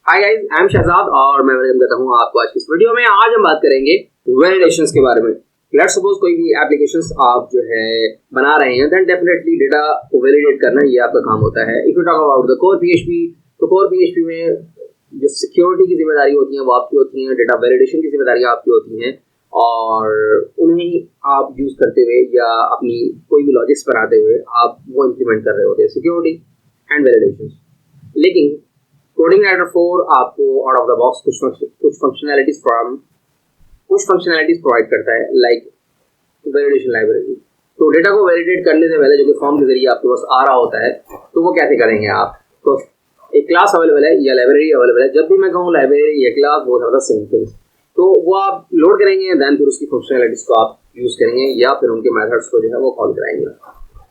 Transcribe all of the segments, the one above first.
Hi guys, I am Shahzad और मैं welcome करता हूं आपको आज की इस वीडियो में। आज हम बात करेंगे वैलिडेशंस के बारे में। लेट्स सपोज कोई भी एप्लीकेशंस आप जो है बना रहे हैं, देन डेफिनेटली डेटा को वैलिडेट करना ये आपका काम होता है। If you talk about the core PHP, तो कोर पीएचपी में जो सिक्योरिटी की जिम्मेदारी होती है वो आपकी होती है, डेटा वैलिडेशन की जिम्मेदारी आपकी होती है, और उन्हें आप यूज करते हुए या अपनी कोई भी लॉजिक्स बनाते हुए आप वो इम्प्लीमेंट कर रहे होते हैं, सिक्योरिटी एंड वैलिडेशन। लेकिन कोडिंग राइटर 4 आपको आउट ऑफ द बॉक्स कुछ फंक्शनैलिटीज प्रोवाइड करता है, लाइक वैलिडेशन लाइब्रेरी। तो डेटा को वैलिडेट करने से पहले जो कि फॉर्म के जरिए आपके पास आ रहा होता है, तो वो कैसे करेंगे आप? तो एक क्लास अवेलेबल है या लाइब्रेरी अवेलेबल है। जब भी मैं कहूँ लाइब्रेरी या क्लास, वो ज़्यादा सेम थिंग। तो वो आप लोड करेंगे, देन फिर उसकी फंक्शनैलिटीज को आप यूज़ करेंगे या फिर उनके मेथड्स को जो है वो कॉल कराएंगे।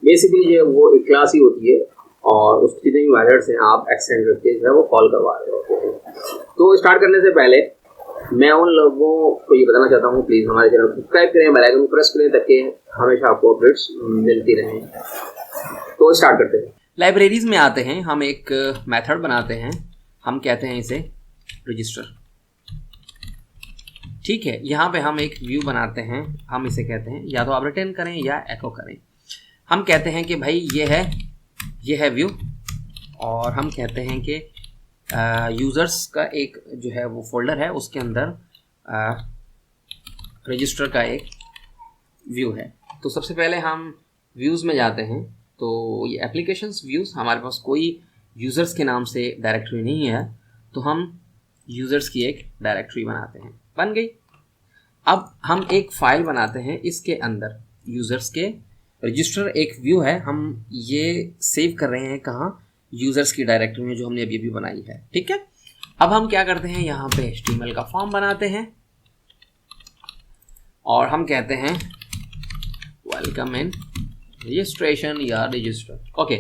बेसिकली जो वो एक क्लास ही होती है और उसके जितने भी मेथड्स हैं आप एक्सटेंड करके जो है वो कॉल करवा रहे होते हैं। तो स्टार्ट करने से पहले मैं उन लोगों को ये बताना चाहता हूँ, प्लीज़ हमारे चैनल को सब्सक्राइब करें, बेल आइकन को प्रेस करें ताकि हमेशा आपको अपडेट्स मिलती रहें। तो स्टार्ट करते हैं। लाइब्रेरीज में आते हैं, हम एक मेथड बनाते हैं, हम कहते हैं इसे रजिस्टर। ठीक है, यहाँ पे हम एक व्यू बनाते हैं, हम इसे कहते हैं, या तो आप रिटर्न करें या एको करें। हम कहते हैं कि भाई ये है व्यू, और हम कहते हैं कि यूज़र्स का एक जो है वो फोल्डर है, उसके अंदर रजिस्टर का एक व्यू है। तो सबसे पहले हम व्यूज़ में जाते हैं। तो ये एप्लीकेशंस व्यूज़, हमारे पास कोई यूज़र्स के नाम से डायरेक्टरी नहीं है, तो हम यूज़र्स की एक डायरेक्टरी बनाते हैं। बन गई। अब हम एक फ़ाइल बनाते हैं, इसके अंदर यूज़र्स के रजिस्टर एक व्यू है, हम ये सेव कर रहे हैं कहाँ? यूज़र्स की डायरेक्टरी में जो हमने अभी अभी बनाई है। ठीक है, अब हम क्या करते हैं, यहाँ पे HTML का फॉर्म बनाते हैं और हम कहते हैं वेलकम इन रजिस्ट्रेशन या रजिस्टर। ओके,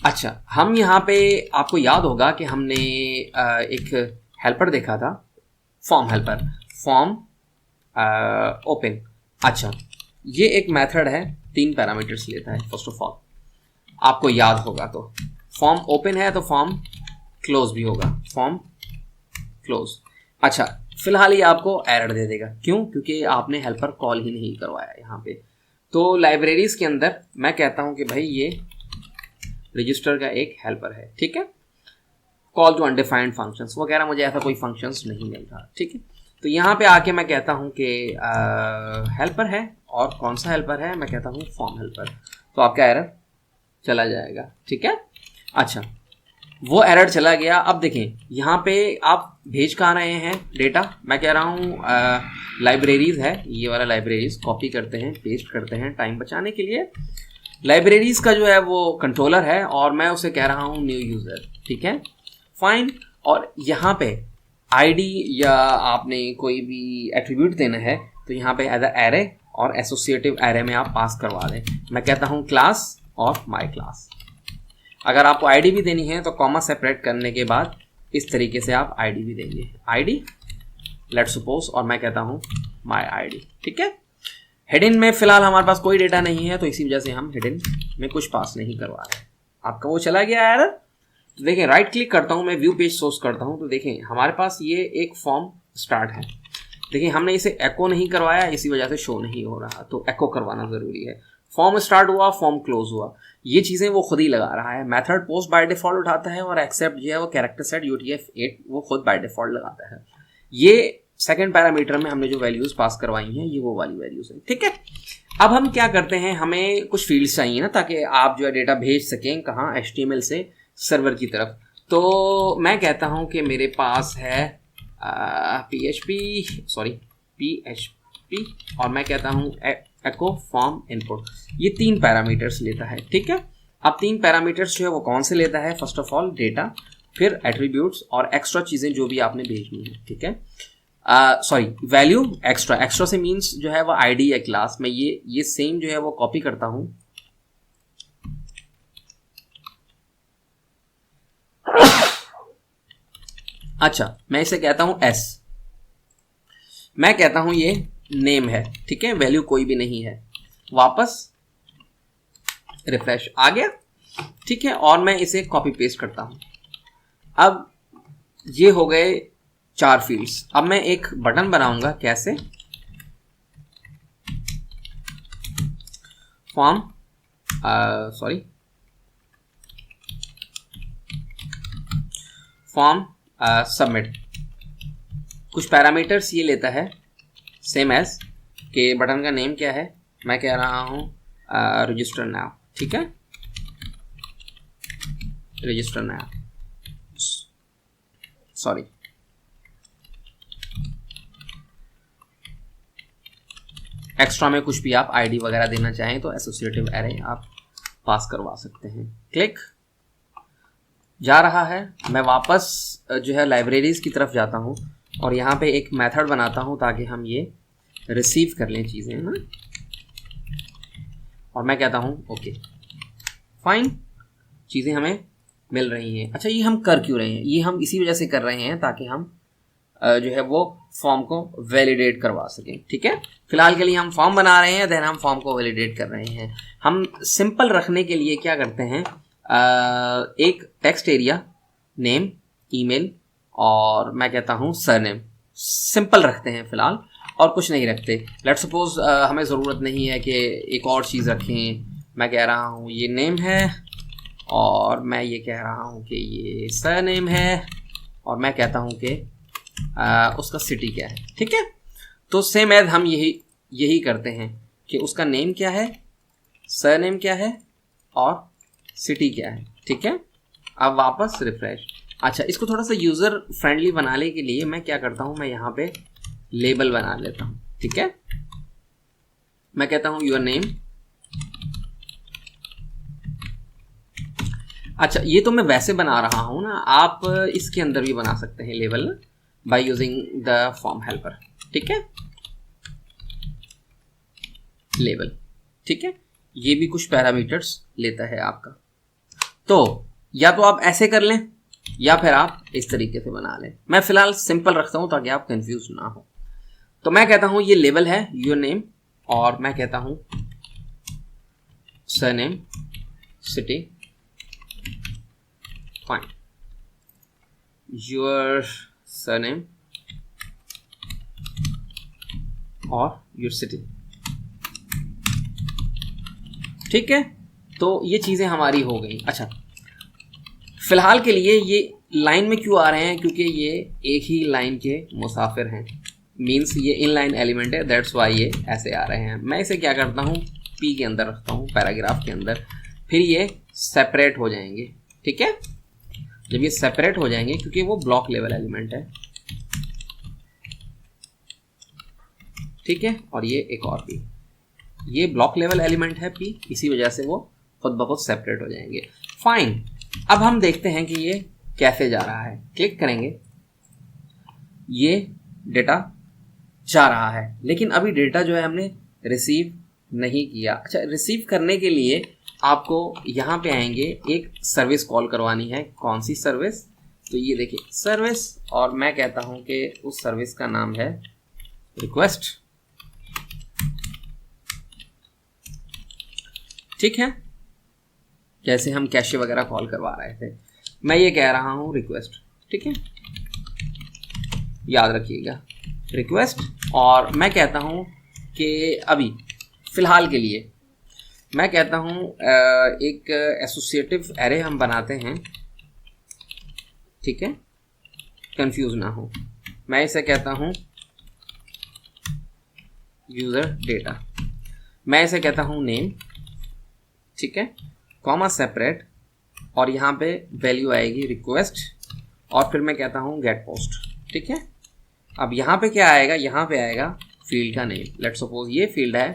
अच्छा, हम यहाँ पे आपको याद होगा कि हमने एक हेल्पर देखा था, फॉर्म हेल्पर, फॉर्म ओपन। अच्छा, ये एक मेथड है, 3 पैरामीटर्स लेता है। फर्स्ट ऑफ ऑल आपको याद होगा, तो फॉर्म ओपन है तो फॉर्म क्लोज भी होगा, फॉर्म क्लोज। अच्छा, फिलहाल ये आपको एरर दे देगा, क्यों? क्योंकि आपने हेल्पर कॉल ही नहीं करवाया यहाँ पे। तो लाइब्रेरीज के अंदर मैं कहता हूँ कि भाई ये रजिस्टर का एक हेल्पर है। ठीक है, कॉल टू अनडिफाइंड फंक्शंस वगैरह, मुझे ऐसा कोई फंक्शंस नहीं मिल रहा। ठीक है, तो यहाँ पे आके मैं कहता हूँ कि हेल्पर है, और कौन सा हेल्पर है? मैं कहता हूँ फॉर्म हेल्पर। तो आपका एरर चला जाएगा। ठीक है, अच्छा, वो एरर चला गया। अब देखें, यहाँ पे आप भेज कहाँ रहे हैं डेटा? मैं कह रहा हूँ लाइब्रेरीज है, ये वाला लाइब्रेरीज कॉपी करते हैं, पेस्ट करते हैं टाइम बचाने के लिए। लाइब्रेरीज का जो है वो कंट्रोलर है और मैं उसे कह रहा हूँ न्यू यूज़र। ठीक है, फाइन। और यहाँ पे आईडी या आपने कोई भी एट्रीब्यूट देना है तो यहाँ पे एज एरे और एसोसिएटिव एरे में आप पास करवा दें। मैं कहता हूँ क्लास और माई क्लास। अगर आपको आईडी भी देनी है तो कॉमा सेपरेट करने के बाद इस तरीके से आप आईडी भी देंगे, आईडी लेट्स सपोज, और मैं कहता हूँ माई आईडी। ठीक है, हिडन में फिलहाल हमारे पास कोई डेटा नहीं है, तो इसी वजह से हम हिडन में कुछ पास नहीं करवा रहे। आपका वो चला गया एरर। तो देखें, राइट क्लिक करता हूँ, मैं व्यू पेज सोर्स करता हूँ, तो देखें हमारे पास ये एक फॉर्म स्टार्ट है। देखिए, हमने इसे एको नहीं करवाया, इसी वजह से शो नहीं हो रहा, तो एको करवाना ज़रूरी है। फॉर्म स्टार्ट हुआ, फॉर्म क्लोज हुआ, ये चीज़ें वो खुद ही लगा रहा है। मेथड पोस्ट बाय डिफ़ॉल्ट उठाता है और एक्सेप्ट जो है वो कैरेक्टर सेट UTF-8 वो खुद बाय डिफ़ॉल्ट लगाता है। ये सेकंड पैरामीटर में हमने जो वैल्यूज़ पास करवाई हैं ये वो वाली वैल्यूज़ हैं। ठीक है, अब हम क्या करते हैं, हमें कुछ फील्ड्स चाहिए ना, ताकि आप जो है डेटा भेज सकें कहाँ? HTML से सर्वर की तरफ। तो मैं कहता हूँ कि मेरे पास है PHP और मैं कहता हूँ एको फॉर्म इनपुट। ये 3 पैरामीटर्स लेता है। ठीक है, अब 3 पैरामीटर्स जो है वो कौन से लेता है? फर्स्ट ऑफ ऑल डेटा, फिर एट्रीब्यूट्स और एक्स्ट्रा चीज़ें जो भी आपने भेजनी है। ठीक है, वैल्यू एक्स्ट्रा से मीन्स जो है वो आईडी या क्लास में ये सेम जो है वो कॉपी करता हूँ। अच्छा, मैं इसे कहता हूँ S, मैं कहता हूँ ये नेम है। ठीक है, वैल्यू कोई भी नहीं है, वापस रिफ्रेश आ गया। ठीक है, और मैं इसे कॉपी पेस्ट करता हूँ। अब ये हो गए 4 फील्ड्स। अब मैं एक बटन बनाऊंगा। कैसे? Form form submit. कुछ पैरामीटर्स ये लेता है सेम एज के बटन का नेम क्या है, मैं कह रहा हूँ रजिस्टर नाउ। ठीक है, रजिस्टर नाउ, सॉरी एक्स्ट्रा में कुछ भी आप आईडी वगैरह देना चाहें तो एसोसिएटिव एरे आप पास करवा सकते हैं। क्लिक, जा रहा है। मैं वापस जो है लाइब्रेरीज की तरफ जाता हूँ और यहाँ पे एक मेथड बनाता हूँ ताकि हम ये रिसीव कर लें चीज़ें, है ना। और मैं कहता हूँ ओके फाइन, चीज़ें हमें मिल रही हैं। अच्छा, ये हम कर क्यों रहे हैं? ये हम इसी वजह से कर रहे हैं ताकि हम जो है वो फॉर्म को वैलिडेट करवा सकें। ठीक है, फिलहाल के लिए हम फॉर्म बना रहे हैं, देन हम फॉर्म को वैलिडेट कर रहे हैं। हम सिंपल रखने के लिए क्या करते हैं, एक टेक्स्ट एरिया, नेम, ईमेल और मैं कहता हूँ सरनेम, सिंपल रखते हैं फिलहाल, और कुछ नहीं रखते। लेट्स सपोज हमें ज़रूरत नहीं है कि एक और चीज़ रखें। मैं कह रहा हूँ ये नेम है और मैं ये कह रहा हूँ कि ये सरनेम है और मैं कहता हूँ कि उसका सिटी क्या है। ठीक है, तो सेम एज हम यही करते हैं कि उसका नेम क्या है, सरनेम क्या है और सिटी क्या है। ठीक है, अब वापस रिफ्रेश। अच्छा, इसको थोड़ा सा यूज़र फ्रेंडली बनाने के लिए मैं क्या करता हूँ, मैं यहाँ पे लेबल बना लेता हूँ। ठीक है, मैं कहता हूँ योर नेम। अच्छा, ये तो मैं वैसे बना रहा हूँ ना, आप इसके अंदर भी बना सकते हैं लेबल ना, by using the form helper. ठीक है, लेबल। ठीक है, ये भी कुछ पैरामीटर्स लेता है आपका। तो या तो आप ऐसे कर लें या फिर आप इस तरीके से बना लें। मैं फिलहाल सिंपल रखता हूं ताकि आप कंफ्यूज ना हो। तो मैं कहता हूं ये लेबल है योर नेम और मैं कहता हूं surname, city, fine, your surname और योर सिटी। ठीक है, तो ये चीज़ें हमारी हो गई। अच्छा, फिलहाल के लिए ये लाइन में क्यों आ रहे हैं, क्योंकि ये एक ही लाइन के मुसाफिर हैं, मीन्स ये इन लाइन एलिमेंट है, दैट्स वाई ये ऐसे आ रहे हैं। मैं इसे क्या करता हूँ, पी के अंदर रखता हूँ, पैराग्राफ के अंदर, फिर ये सेपरेट हो जाएंगे। ठीक है, जब ये सेपरेट हो जाएंगे क्योंकि वो ब्लॉक लेवल एलिमेंट है। ठीक है, और ये एक और पी, ये ब्लॉक लेवल एलिमेंट है पी, इसी वजह से वो खुद ब खुद सेपरेट हो जाएंगे। फाइन, अब हम देखते हैं कि ये कैसे जा रहा है। क्लिक करेंगे, ये डेटा जा रहा है, लेकिन अभी डेटा जो है हमने रिसीव नहीं किया। अच्छा, रिसीव करने के लिए आपको यहाँ पे आएंगे, एक सर्विस कॉल करवानी है। कौन सी सर्विस? तो ये देखिए सर्विस, और मैं कहता हूँ कि उस सर्विस का नाम है रिक्वेस्ट। ठीक है, जैसे हम कैशे वगैरह कॉल करवा रहे थे, मैं ये कह रहा हूँ रिक्वेस्ट। ठीक है, याद रखिएगा रिक्वेस्ट। और मैं कहता हूँ कि अभी फ़िलहाल के लिए मैं कहता हूँ एक एसोसिएटिव एरे हम बनाते हैं। ठीक है, कंफ्यूज ना हो, मैं इसे कहता हूँ यूज़र डेटा, मैं इसे कहता हूँ नेम। ठीक है, कॉमा सेपरेट, और यहाँ पे वैल्यू आएगी रिक्वेस्ट, और फिर मैं कहता हूँ गेट पोस्ट। ठीक है, अब यहाँ पे क्या आएगा, यहाँ पे आएगा फील्ड का नेम। लेट्स सपोज ये फील्ड है,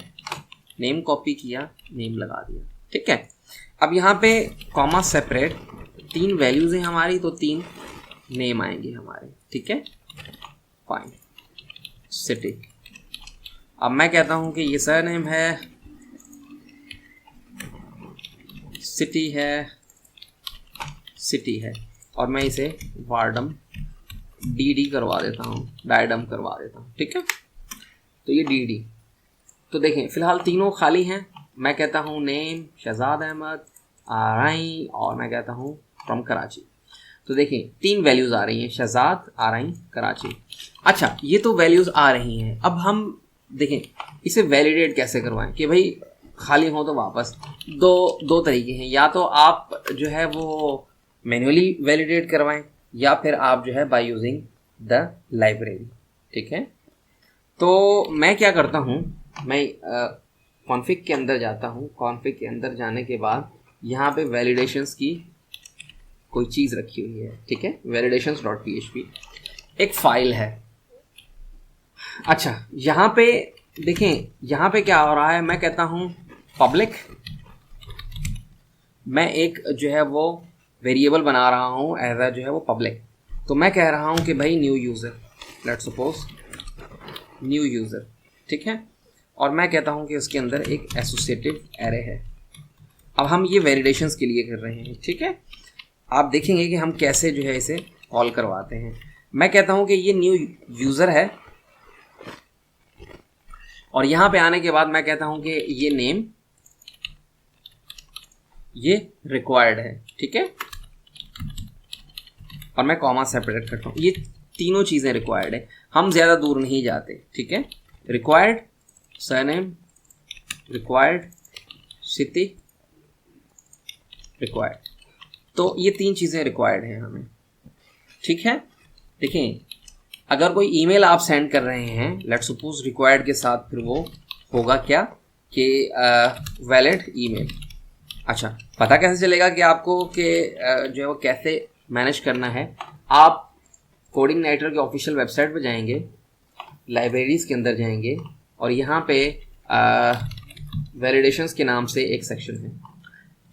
नेम कॉपी किया, नेम लगा दिया। ठीक है, अब यहाँ पे कॉमा सेपरेट, 3 वैल्यूज हैं हमारी, तो 3 नेम आएंगे हमारे। ठीक है, फाइन, सिटी। अब मैं कहता हूँ कि ये सरनेम है, सिटी है, सिटी है, और मैं इसे वार्डम डी करवा देता हूँ, डायडम करवा देता हूँ। ठीक है, तो ये डी। तो देखें फिलहाल तीनों खाली हैं। मैं कहता हूँ नेम शहजाद अहमद, आरआई, और मैं कहता हूँ फ्रॉम कराची। तो देखिए 3 वैल्यूज़ आ रही हैं, शहजाद, आरआई, कराची। अच्छा, ये तो वैल्यूज़ आ रही हैं। अब हम देखें इसे वैलिडेट कैसे करवाएं कि भाई खाली हो तो वापस। दो तरीके हैं, या तो आप जो है वो मैन्युअली वैलिडेट करवाएं या फिर आप जो है बाय यूजिंग द लाइब्रेरी। ठीक है, तो मैं क्या करता हूँ, मैं कॉन्फ़िग के अंदर जाता हूँ। कॉन्फ़िग के अंदर जाने के बाद यहाँ पे वैलिडेशंस की कोई चीज़ रखी हुई है। ठीक है, validations.php एक फाइल है। अच्छा, यहाँ पे देखें, यहाँ पे क्या हो रहा है, मैं कहता हूँ पब्लिक, मैं एक जो है वो वेरिएबल बना रहा हूँ एज अ जो है वो पब्लिक। तो मैं कह रहा हूँ कि भाई new user, let's suppose new user. ठीक है, और मैं कहता हूँ कि उसके अंदर एक एसोसिएटिव एरे है। अब हम ये वैलिडेशंस के लिए कर रहे हैं। ठीक है, आप देखेंगे कि हम कैसे जो है इसे कॉल करवाते हैं। मैं कहता हूँ कि ये न्यू यूज़र है, और यहाँ पे आने के बाद मैं कहता हूँ कि ये नेम, ये रिक्वायर्ड है। ठीक है, और मैं कॉमा सेपरेट करता हूँ। ये तीनों चीज़ें रिक्वायर्ड है, हम ज़्यादा दूर नहीं जाते। ठीक है, required surname, required city, required, तो ये 3 चीज़ें रिक्वायर्ड हैं हमें। ठीक है, देखें अगर कोई ईमेल आप सेंड कर रहे हैं, लेट्स सपोज रिक्वायर्ड के साथ, फिर वो होगा क्या कि वैलिड ईमेल। अच्छा, पता कैसे चलेगा कि आपको कि जो है वो कैसे मैनेज करना है? आप कोडिंग नाइटर के ऑफिशियल वेबसाइट पर जाएंगे, लाइब्रेरीज़ के अंदर जाएंगे, और यहाँ पे वैलिडेशंस के नाम से एक सेक्शन है।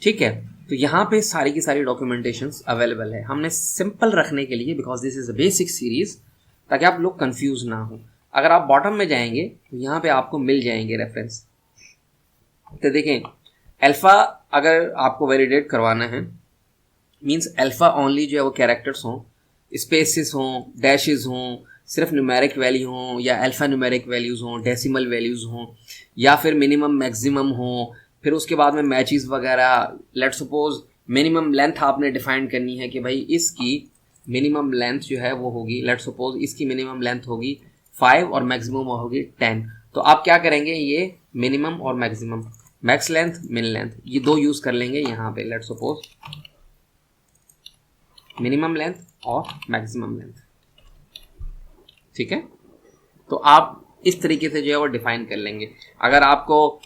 ठीक है, तो यहाँ पे सारी की सारी डॉक्यूमेंटेशंस अवेलेबल है। हमने सिंपल रखने के लिए, because this is a basic series, ताकि आप लोग कंफ्यूज ना हो। अगर आप बॉटम में जाएंगे तो यहाँ पे आपको मिल जाएंगे रेफरेंस। तो देखें, अल्फ़ा अगर आपको वैलिडेट करवाना है, मींस अल्फ़ा ओनली जो है वो कैरेक्टर्स हों, स्पेसिस हों, डैशेस हों, सिर्फ न्यूमेरिक वैल्यू हों, या अल्फ़ा न्यूमेरिक वैल्यूज़ हों, डेसिमल वैल्यूज़ हों, या फिर मिनिमम मैक्सिमम हों, फिर उसके बाद में मैचेस वगैरह। लेट्स सपोज मिनिमम लेंथ आपने डिफाइन करनी है कि भाई इसकी मिनिमम लेंथ जो है वो होगी, लेट्स सपोज इसकी मिनिमम लेंथ होगी 5 और मैक्सिमम होगी 10। तो आप क्या करेंगे, ये मिनिमम और maximum, max length, min length, ये 2 यूज़ कर लेंगे यहाँ पे। लेट्स सपोज मिनिमम लेंथ और मैक्सिमम लेंथ। ठीक है, तो आप इस तरीके से जो है वो डिफाइन कर लेंगे। अगर आपको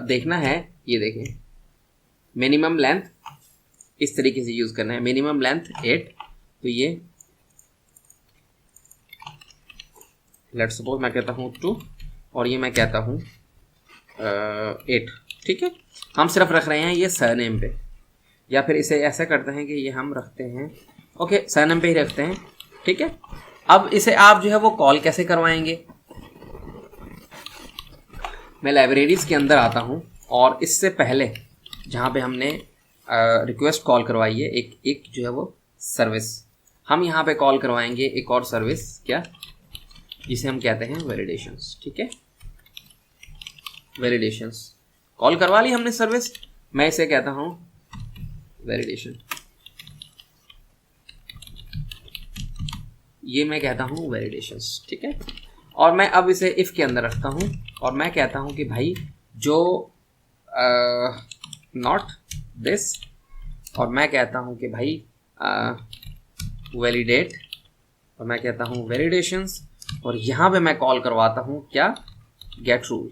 देखना है, ये देखें मिनिमम लेंथ इस तरीके से यूज़ करना है, मिनिमम लेंथ 8, तो ये लेट्स सपोज मैं कहता हूँ 2 और ये मैं कहता हूँ 8। ठीक है, हम सिर्फ रख रहे हैं ये सरनेम पे, या फिर इसे ऐसा करते हैं कि ये हम रखते हैं, ओके सरनेम पे ही रखते हैं। ठीक है, अब इसे आप जो है वो कॉल कैसे करवाएंगे? मैं लाइब्रेरीज़ के अंदर आता हूँ, और इससे पहले जहाँ पे हमने रिक्वेस्ट कॉल करवाई है, एक जो है वो सर्विस, हम यहाँ पे कॉल करवाएंगे एक और सर्विस, क्या, जिसे हम कहते हैं वैलिडेशंस। ठीक है, वैलिडेशंस कॉल करवा ली हमने सर्विस, मैं इसे कहता हूँ वैलिडेशन, ये मैं कहता हूँ वैलिडेशंस। ठीक है, और मैं अब इसे इफ़ के अंदर रखता हूँ, और मैं कहता हूँ कि भाई जो नॉट दिस, और मैं कहता हूँ कि भाई वैलिडेट, और मैं कहता हूँ वैलिडेशंस, और यहाँ पे मैं कॉल करवाता हूँ क्या, गेट रूल।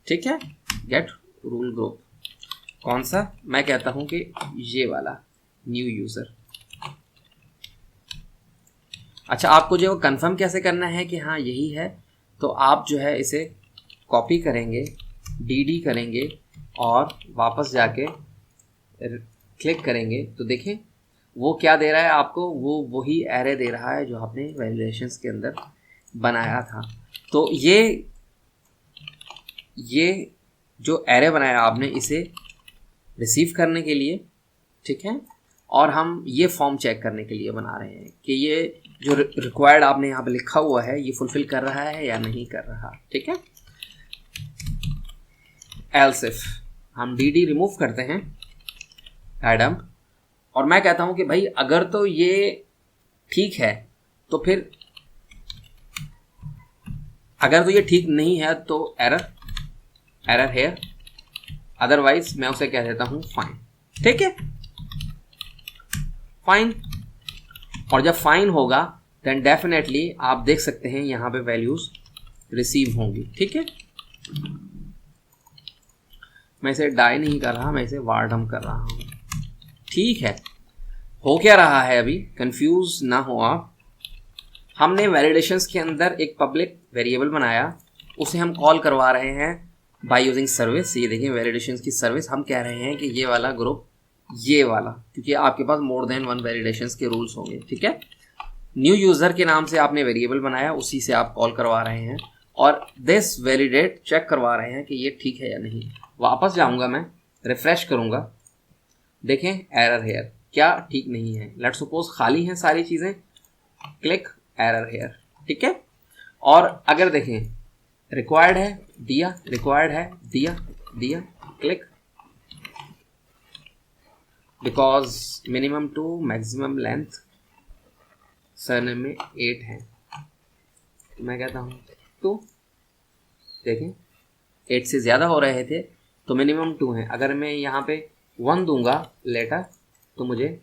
ठीक है, गेट रूल ग्रुप, कौन सा, मैं कहता हूँ कि ये वाला न्यू यूज़र। अच्छा, आपको जो कंफर्म कैसे करना है कि हाँ यही है, तो आप जो है इसे कॉपी करेंगे, dd करेंगे, और वापस जाके क्लिक करेंगे, तो देखें वो क्या दे रहा है आपको, वो वही एरे दे रहा है जो आपने वैलिडेशंस के अंदर बनाया था। तो ये जो एरे बनाया आपने, इसे रिसीव करने के लिए, ठीक है, और हम ये फॉर्म चेक करने के लिए बना रहे हैं कि ये जो रिक्वायर्ड आपने यहाँ पे लिखा हुआ है ये फुलफिल कर रहा है या नहीं कर रहा। ठीक है, एल्स इफ हम dd रिमूव करते हैं, एडम, और मैं कहता हूं कि भाई अगर तो ये ठीक है तो फिर, अगर तो ये ठीक नहीं है तो एरर हेयर, अदरवाइज मैं उसे कह देता हूं फाइन। ठीक है, फाइन। और जब फाइन होगा देन डेफिनेटली आप देख सकते हैं यहां पे वैल्यूज रिसीव होंगी। ठीक है, मैं इसे डाई नहीं कर रहा, मैं इसे वार्डम कर रहा हूं। ठीक है, हो क्या रहा है अभी, कंफ्यूज ना हो आप। हमने वैलिडेशंस के अंदर एक पब्लिक वेरिएबल बनाया, उसे हम कॉल करवा रहे हैं बाय यूजिंग सर्विस। ये देखिए वैलिडेशंस की सर्विस, हम कह रहे हैं कि ये वाला ग्रुप, ये वाला, क्योंकि आपके पास मोर देन वन वैलिडेशंस के रूल्स होंगे। ठीक है, न्यू यूजर के नाम से आपने वेरिएबल बनाया, उसी से आप कॉल करवा रहे हैं और दिस वैलिडेट चेक करवा रहे हैं कि ये ठीक है या नहीं। वापस जाऊंगा, मैं रिफ्रेश करूंगा, देखें एरर हेयर, क्या ठीक नहीं है। लेट्स सपोज खाली हैं सारी चीजें, क्लिक एरर हेयर। ठीक है, और अगर देखें रिक्वायर्ड है दिया, रिक्वायर्ड है दिया, click, because minimum 2 maximum length surname में 8 है, तो मैं कहता हूँ 2। देखें 8 से ज़्यादा हो रहे थे तो मिनिमम 2 है। अगर मैं यहाँ पे 1 दूंगा लेटर तो मुझे,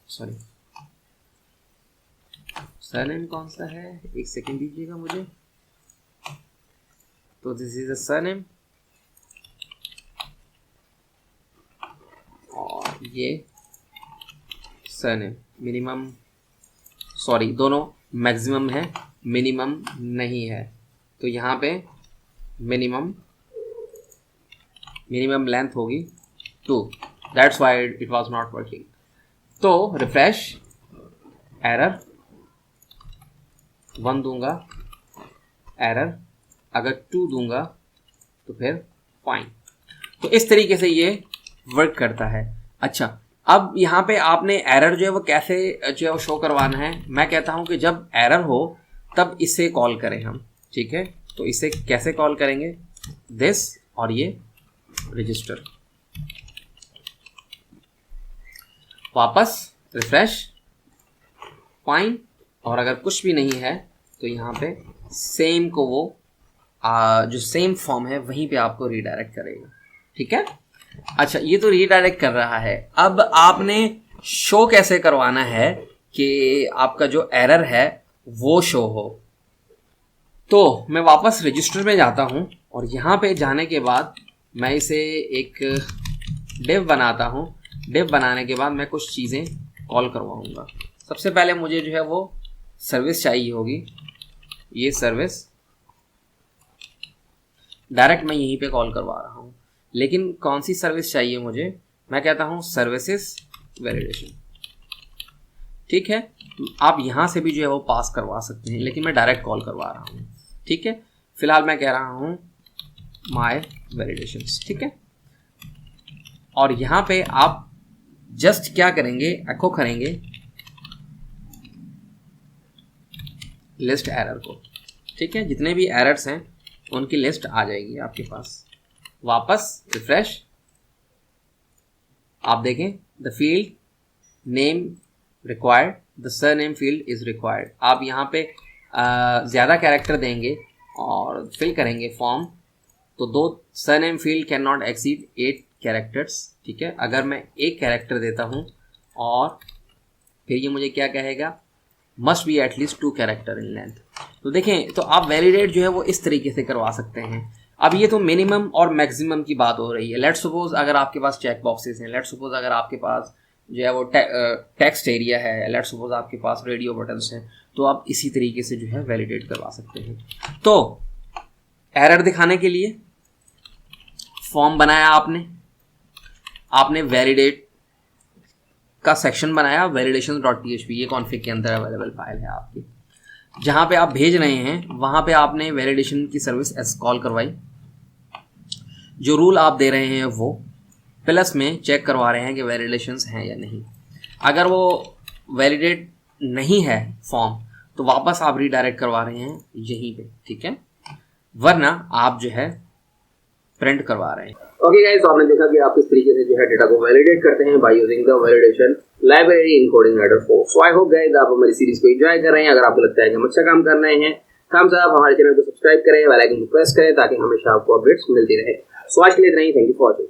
सॉरी सरनेम कौन सा है, एक सेकेंड दीजिएगा मुझे। तो दिस इज अ सरनेम और ये सरनेम, मिनिमम, सॉरी दोनों मैक्सिमम है, मिनिमम नहीं है। तो यहाँ पे मिनिमम लेंथ होगी 2, that's why it was not working. तो रिफ्रेश, एरर 1 दूंगा एरर, अगर 2 दूंगा तो फिर फाइन। तो इस तरीके से ये वर्क करता है। अच्छा, अब यहाँ पे आपने एरर जो है वो कैसे जो है वो शो करवाना है। मैं कहता हूँ कि जब एरर हो तब इसे कॉल करें हम। ठीक है, तो इसे कैसे कॉल करेंगे, दिस और ये रजिस्टर, वापस रिफ्रेश, फाइन। और अगर कुछ भी नहीं है तो यहाँ पे सेम को वो जो सेम फॉर्म है वहीं पे आपको रीडायरेक्ट करेगा। ठीक है, अच्छा ये तो रीडायरेक्ट कर रहा है। अब आपने शो कैसे करवाना है कि आपका जो एरर है वो शो हो। तो मैं वापस रजिस्टर में जाता हूं और यहाँ पे जाने के बाद मैं इसे एक डिव बनाता हूं। डिव बनाने के बाद मैं कुछ चीज़ें कॉल करवाऊंगा। सबसे पहले मुझे जो है वो सर्विस चाहिए होगी, ये सर्विस डायरेक्ट मैं यहीं पे कॉल करवा रहा हूँ। लेकिन कौन सी सर्विस चाहिए मुझे, मैं कहता हूँ सर्विसेज वैलिडेशन। ठीक है, आप यहाँ से भी जो है वो पास करवा सकते हैं, लेकिन मैं डायरेक्ट कॉल करवा रहा हूँ। ठीक है, फिलहाल मैं कह रहा हूँ माय वैलिडेशंस। ठीक है, और यहाँ पे आप जस्ट क्या करेंगे, एको करेंगे लिस्ट एरर को। ठीक है, जितने भी एरर्स हैं उनकी लिस्ट आ जाएगी आपके पास। वापस रिफ्रेश, आप देखें the field name required, the surname field is required. आप यहाँ पे ज़्यादा कैरेक्टर देंगे और फिल करेंगे फॉर्म, तो 2 surname field can not exceed 8 characters. ठीक है, अगर मैं 1 कैरेक्टर देता हूँ और फिर ये मुझे क्या कहेगा, must be at least 2 character in length. तो देखें, तो आप वैलिडेट जो है वो इस तरीके से करवा सकते हैं। अब ये तो मिनिमम और मैक्सिमम की बात हो रही है। लेट्स सपोज अगर आपके पास चेक बॉक्सेस हैं, लेट्स सपोज अगर आपके पास जो है वो टेक्स्ट एरिया है, लेट्स सपोज आपके पास रेडियो बटन्स हैं, तो आप इसी तरीके से जो है वैलिडेट करवा सकते हैं। तो एरर दिखाने के लिए फॉर्म बनाया आपने वैलिडेट का सेक्शन बनाया, validations.php, ये कॉन्फ़िग के अंदर अवेलेबल फाइल है आपकी। जहाँ पे आप भेज रहे हैं वहाँ पे आपने वैलिडेशन की सर्विस एस कॉल करवाई, जो रूल आप दे रहे हैं वो प्लस में चेक करवा रहे हैं कि वैलिडेशंस हैं या नहीं। अगर वो वैलिडेट नहीं है फॉर्म तो वापस आप रीडायरेक्ट करवा रहे हैं यहीं पे। ठीक है, वरना आप जो है प्रिंट करवा रहे हैं। ओके गाइस, तो आपने देखा कि आप किस तरीके से जो है डेटा को वैलिडेट करते हैं by using the validation library in coding writer 4। So I hope guys आप हमारी सीरीज को एंजॉय कर रहे हैं। अगर आपको लगता है कि हम अच्छा काम कर रहे हैं, थम्स अप, हमारे चैनल को सब्सक्राइब करें, बेल आइकन को प्रेस करें ताकि हमेशा आपको अपडेट्स मिलती रहे। सो आज के लिए इतना ही। Thank you for watching.